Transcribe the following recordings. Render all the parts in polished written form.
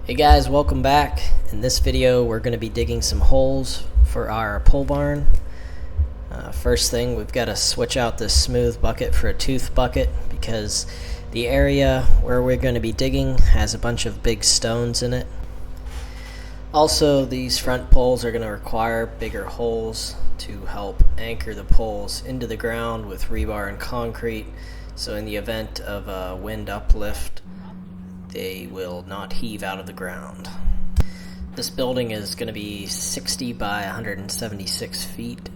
Hey guys, welcome back. In this video we're going to be digging some holes for our pole barn. First thing, we've got to switch out this smooth bucket for a tooth bucket because the area where we're going to be digging has a bunch of big stones in it. Also, these front poles are going to require bigger holes to help anchor the poles into the ground with rebar and concrete, so in the event of a wind uplift they will not heave out of the ground. This building is going to be 60 by 176 feet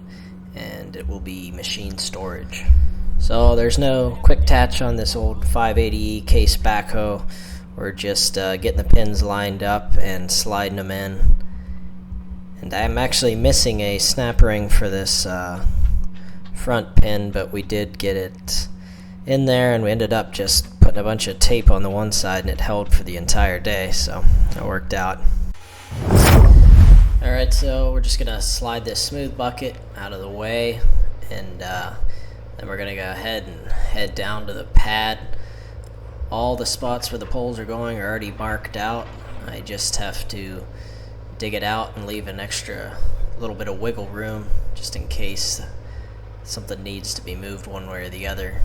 and it will be machine storage. So there's no quick attach on this old 580E case backhoe. We're just getting the pins lined up and sliding them in. And I'm actually missing a snap ring for this front pin, but we did get it in there, and we ended up just putting a bunch of tape on the one side and it held for the entire day, so it worked out. Alright, so we're just gonna slide this smooth bucket out of the way, and then we're gonna go ahead and head down to the pad. All the spots where the poles are going are already marked out. I just have to dig it out and leave an extra little bit of wiggle room just in case something needs to be moved one way or the other.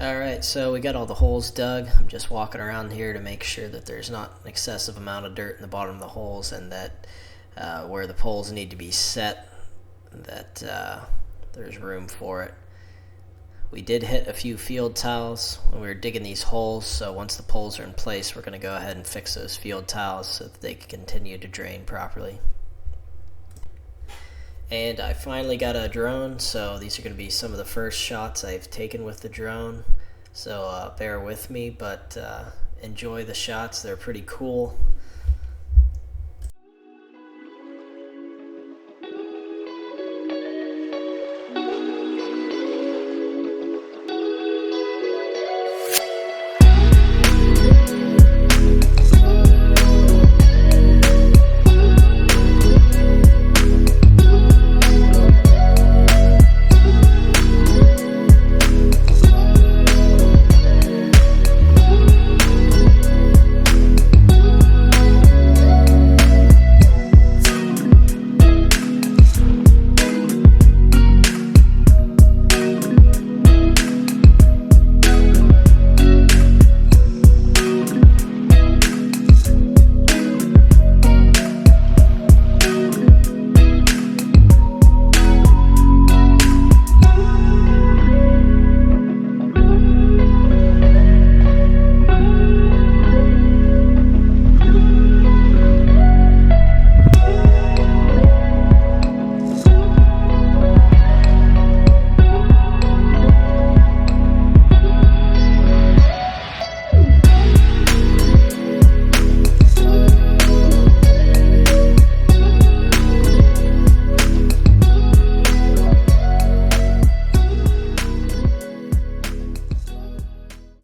Alright, so we got all the holes dug. I'm just walking around here to make sure that there's not an excessive amount of dirt in the bottom of the holes, and that where the poles need to be set, that there's room for it. We did hit a few field tiles when we were digging these holes, so once the poles are in place we're going to go ahead and fix those field tiles so that they can continue to drain properly. And I finally got a drone, so these are going to be some of the first shots I've taken with the drone. So bear with me, but enjoy the shots. They're pretty cool.